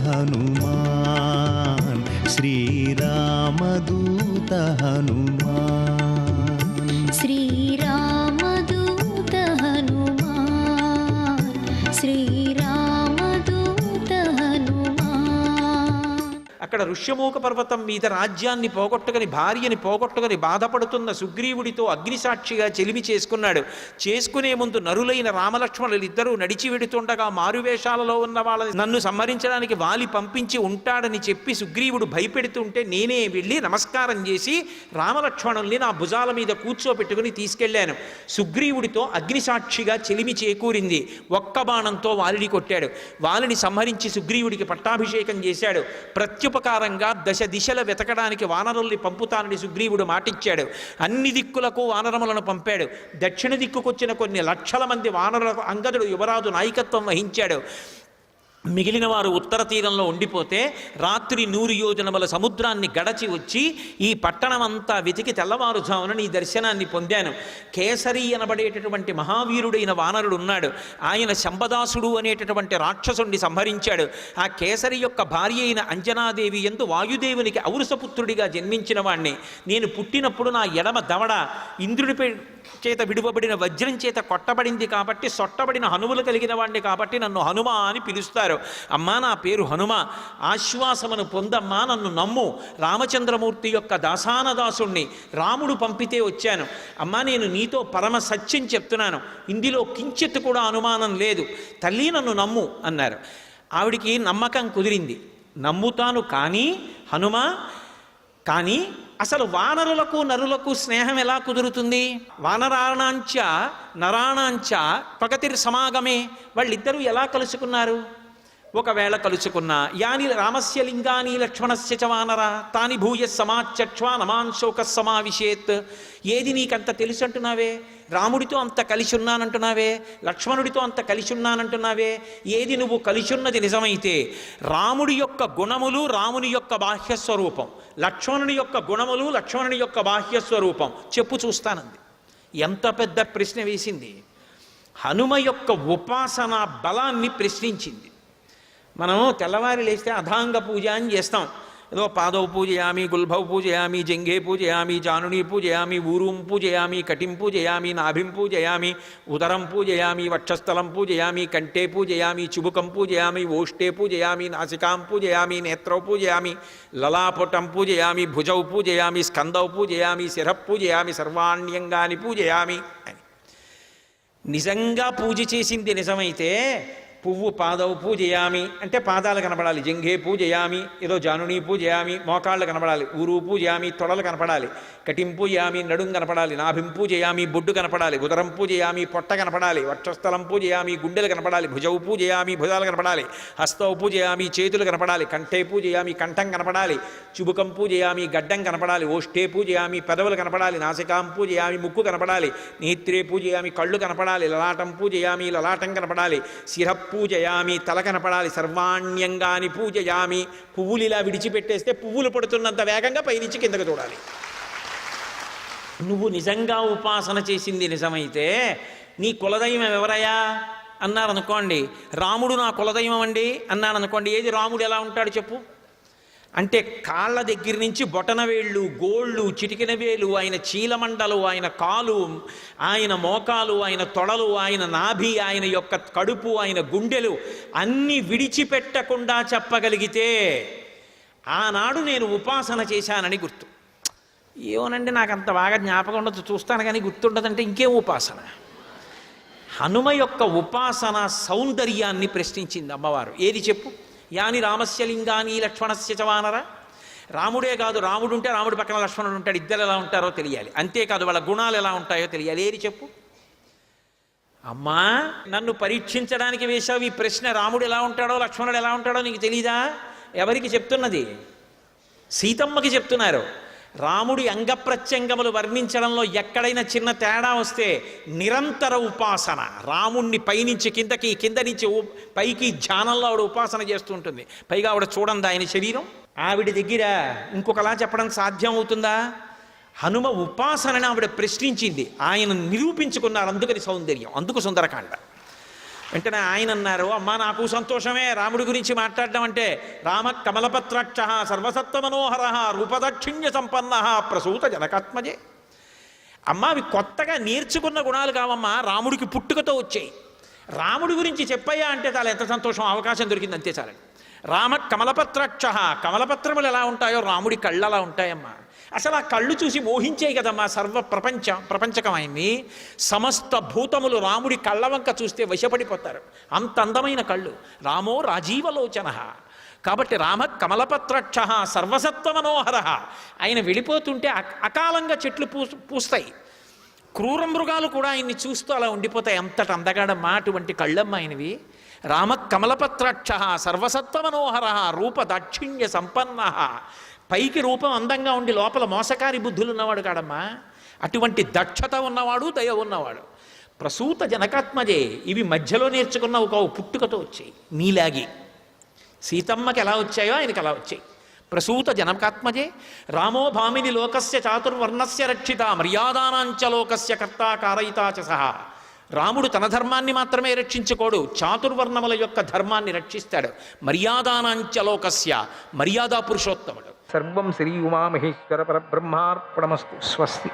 హనుమాన్ శ్రీరామదూత హనుమాన్ శ్రీరామదూత హనుమాన్ శ్రీరామదూత హనుమాన్. అక్కడ ఋష్యమూక పర్వతం మీద రాజ్యాన్ని పోగొట్టుకుని భార్యని పోగొట్టుకుని బాధపడుతున్న సుగ్రీవుడితో అగ్నిసాక్షిగా చెలిమి చేసుకున్నాడు. చేసుకునే ముందు నరులైన రామలక్ష్మణులు ఇద్దరూ నడిచి వెడుతుండగా మారువేషాలలో ఉన్న వాళ్ళని నన్ను సంహరించడానికి వాలి పంపించి ఉంటాడని చెప్పి సుగ్రీవుడు భయపెడుతుంటే నేనే వెళ్ళి నమస్కారం చేసి రామలక్ష్మణుల్ని నా భుజాల మీద కూర్చోపెట్టుకుని తీసుకెళ్లాను. సుగ్రీవుడితో అగ్నిసాక్షిగా చెలిమి చేకూరింది. ఒక్క బాణంతో వాలిని కొట్టాడు. వాలిని సంహరించి సుగ్రీవుడికి పట్టాభిషేకం చేశాడు. ప్రత్యుపకారంగా దశ దిశల వెతకడానికి వానరుల్ని పంపుతానని సుగ్రీవుడు మాటిచ్చాడు. అన్ని దిక్కులకు వానరములను పంపాడు. దక్షిణ దిక్కుకొచ్చిన కొన్ని లక్షల మంది వానరులకు అంగదుడు యువరాజు నాయకత్వం వహించాడు. మిగిలిన వారు ఉత్తర తీరంలో ఉండిపోతే రాత్రి 100 యోజనముల సముద్రాన్ని గడచి వచ్చి ఈ పట్టణమంతా వెతికి తెల్లవారుజామున నీ దర్శనాన్ని పొందాను. కేసరి అనబడేటటువంటి మహావీరుడైన వానరుడు ఉన్నాడు. ఆయన శంబదాసుడు అనేటటువంటి రాక్షసుడిని సంహరించాడు. ఆ కేసరి యొక్క భార్య అయిన అంజనాదేవి యందు వాయుదేవునికి ఔరసపుత్రుడిగా జన్మించిన వాణ్ణి. నేను పుట్టినప్పుడు నా ఎడమ దవడ ఇంద్రుడిపై చేత విడువబడిన వజ్రం చేత కొట్టబడింది కాబట్టి సొట్టబడిన హనుమలు కలిగిన వాడిని కాబట్టి నన్ను హనుమ అని పిలుస్తారు. అమ్మా నా పేరు హనుమ, ఆశ్వాసమును పొందమ్మా, నన్ను నమ్ము. రామచంద్రమూర్తి యొక్క దాసానదాసుణ్ణి, రాముడు పంపితే వచ్చాను. అమ్మా నేను నీతో పరమ సత్యం చెప్తున్నాను, ఇందులో కించిత్ కూడా అనుమానం లేదు, తల్లి నన్ను నమ్ము అన్నారు. ఆవిడికి నమ్మకం కుదిరింది. నమ్ముతాను కానీ హనుమ, కానీ అసలు వానరులకు నరులకు స్నేహం ఎలా కుదురుతుంది? వానరాణాంచ నరాణాంచ ప్రగతిర్ సమాగమే. వాళ్ళిద్దరూ ఎలా కలుసుకున్నారు? ఒకవేళ కలుసుకున్నా యాని రామస్య లింగాని లక్ష్మణస్య చ వానర తాని భూయ సమాచక్ష్వా నమాన్ శోక సమావిశేత్. ఏది నీకంత తెలుసు అంటున్నావే? రాముడితో అంత కలిసి ఉన్నానంటున్నావే, లక్ష్మణుడితో అంత కలిసి ఉన్నానంటున్నావే. ఏది నువ్వు కలిసి ఉన్నది నిజమైతే రాముడి యొక్క గుణములు రాముని యొక్క బాహ్యస్వరూపం, లక్ష్మణుని యొక్క గుణములు లక్ష్మణుని యొక్క బాహ్యస్వరూపం చెప్పు చూస్తానంది. ఎంత పెద్ద ప్రశ్న వేసింది! హనుమ యొక్క ఉపాసనా బలాన్ని ప్రశ్నించింది. మనం తెల్లవారి లేస్తే అధాంగ పూజ అని చేస్తాం. ఏదో పాదవ పూజయామి, గుల్భవ పూజయామి, జంఘే పూజయామి, జానుని పూజయామి, ఊరుం పూజయామి, కటిం పూజయామి, నాభిం పూజయామి, ఉదరం పూజయామి, వక్షస్థలం పూజయామి, కంఠే పూజయామి, చుబుకం పూజయామి, ఓష్టే పూజయామి, నాసికాం పూజయామి, నేత్రౌ పూజయామి, లలాపుటం పూజయామి, భుజౌ పూజయామి, స్కందౌ పూజయామి, శిరః పూజయామి, సర్వాణ్యంగాని పూజయామి అని. నిజంగా పూజ చేసింది నిజమైతే పువ్వు పాదవు పూజయామి అంటే పాదాలు కనపడాలి, జంఘే పూజయామి ఏదో జానుని పూజయామి మోకాళ్ళు కనపడాలి, ఊరు పూజయామి తొడలు కనపడాలి, కటిం పూజయామి నడుం కనపడాలి, నాభిం పూజయామి బొడ్డు కనపడాలి, ఉదరం పూజయామి పొట్ట కనపడాలి, వక్షస్థలం పూజయామి గుండెలు కనపడాలి, భుజవు పూజయామి భుజాలు కనపడాలి, హస్తవు పూజయామి చేతులు కనపడాలి, కంఠే పూజయామి కంఠం కనపడాలి, చుబుకం పూజయామి గడ్డం కనపడాలి, ఓష్టే పూజయామి పెదవులు కనపడాలి, నాసికాం పూజయామి ముక్కు కనపడాలి, నేత్రే పూజయామి కళ్ళు కనపడాలి, లలాటం పూజయామి లలాటం కనపడాలి, శిర పూజయామి తల కనపడాలి, సర్వాణ్యంగాని పూజయామి. పువ్వులు ఇలా విడిచిపెట్టేస్తే పువ్వులు పడుతున్నంత వేగంగా పైనుంచి కిందకు చూడాలి. నువ్వు నిజంగా ఉపాసన చేసింది నిజమైతే నీ కులదైవం ఎవరయ్యా అన్నారనుకోండి, రాముడు నా కులదైవం అండి అన్నారనుకోండి. ఏది రాముడు ఎలా ఉంటాడు చెప్పు అంటే కాళ్ళ దగ్గర నుంచి బొటనవేళ్ళు, గోళ్ళు, చిటికిన వేలు, ఆయన చీలమండలు, ఆయన కాలు, ఆయన మోకాలు, ఆయన తొడలు, ఆయన నాభి, ఆయన యొక్క కడుపు, ఆయన గుండెలు అన్నీ విడిచిపెట్టకుండా చెప్పగలిగితే ఆనాడు నేను ఉపాసన చేశానని గుర్తు. ఏమోనండి నాకు అంత బాగా జ్ఞాపకం ఉండదు, చూస్తాను కానీ గుర్తుండదంటే ఇంకేం ఉపాసన? హనుమ యొక్క ఉపాసన సౌందర్యాన్ని ప్రశ్నించింది అమ్మవారు. ఏది చెప్పు? యాని రామస్య లింగాని లక్ష్మణస్య చ వానర. రాముడే కాదు, రాముడు ఉంటే రాముడి పక్కన లక్ష్మణుడు ఉంటాడు, ఇద్దరు ఎలా ఉంటారో తెలియాలి. అంతేకాదు వాళ్ళ గుణాలు ఎలా ఉంటాయో తెలియాలి. ఏది చెప్పు? అమ్మా నన్ను పరీక్షించడానికి వేశావు ఈ ప్రశ్న. రాముడు ఎలా ఉంటాడో లక్ష్మణుడు ఎలా ఉంటాడో నీకు తెలీదా? ఎవరికి చెప్తున్నది? సీతమ్మకి చెప్తున్నారు. రాముడి అంగప్రత్యంగములు వర్ణించడంలో ఎక్కడైనా చిన్న తేడా వస్తే నిరంతర ఉపాసన, రాముణ్ణి పైనుంచి కిందకి కింద నుంచి పైకి ధ్యానంలో ఆవిడ ఉపాసన చేస్తూ ఉంటుంది. పైగా ఆవిడ చూడండి ఆయన శరీరం. ఆవిడ దగ్గర ఇంకొకలా చెప్పడం సాధ్యం అవుతుందా? హనుమ ఉపాసనని ఆవిడ ప్రశ్నించింది, ఆయన నిరూపించుకున్నారు. అందుకని సౌందర్యం, అందుకు సుందరకాండ. వెంటనే ఆయన అన్నారు, అమ్మా నాకు సంతోషమే రాముడి గురించి మాట్లాడడం అంటే. రామ కమలపత్రాక్ష సర్వసత్వ మనోహర రూపదాక్షిణ్య సంపన్న ప్రసూత జనకాత్మజే. అమ్మ అవి కొత్తగా నేర్చుకున్న గుణాలు కావమ్మా, రాముడికి పుట్టుకతో వచ్చాయి. రాముడి గురించి చెప్పయ్యా అంటే చాలా ఎంత సంతోషం, అవకాశం దొరికింది అంతే చాలండి. రామ కమలపత్రాక్ష, కమలపత్రములు ఎలా ఉంటాయో రాముడి కళ్ళు అలా ఉంటాయమ్మా. అసలు ఆ కళ్ళు చూసి మోహించాయి కదమ్మా సర్వ ప్రపంచకమైంది. సమస్త భూతములు రాముడి కళ్ళ వంక చూస్తే వశపడిపోతారు, అంత అందమైన కళ్ళు. రామో రాజీవలోచన. కాబట్టి రామ కమలపత్రాక్ష సర్వసత్వ మనోహర. ఆయన వెళ్ళిపోతుంటే అకాలంగా చెట్లు పూస్తాయి, క్రూర మృగాలు కూడా ఆయన్ని చూస్తూ అలా ఉండిపోతాయి. అంతటి అందగాడమ్మా అటువంటి కళ్ళమ్మ ఆయనవి. రామ కమలపత్రాక్ష సర్వసత్వ మనోహర రూప దాక్షిణ్య సంపన్న. పైకి రూపం అందంగా ఉండి లోపల మోసకారి బుద్ధులు ఉన్నవాడు కాడమ్మా. అటువంటి దక్షత ఉన్నవాడు, దయ ఉన్నవాడు. ప్రసూత జనకాత్మజే. ఇవి మధ్యలో నేర్చుకున్న ఒక పుట్టుకతో వచ్చాయి. నీలాగి సీతమ్మకి ఎలా వచ్చాయో ఆయనకి అలా వచ్చాయి. ప్రసూత జనకాత్మజే. రామో భామిని లోకస్య చాతుర్వర్ణస్య రక్షిత మర్యాదానాంచ లోకస్య కర్తా కారయితా చ సహా. రాముడు తన ధర్మాన్ని మాత్రమే రక్షించుకోడు, చాతుర్వర్ణముల యొక్క ధర్మాన్ని రక్షిస్తాడు. మర్యాదానాంచ లోకస్య, మర్యాదా పురుషోత్తముడు. సర్వం శ్రీ ఉమామహేశ్వర పరబ్రహ్మార్పణమస్తు. స్వస్తి.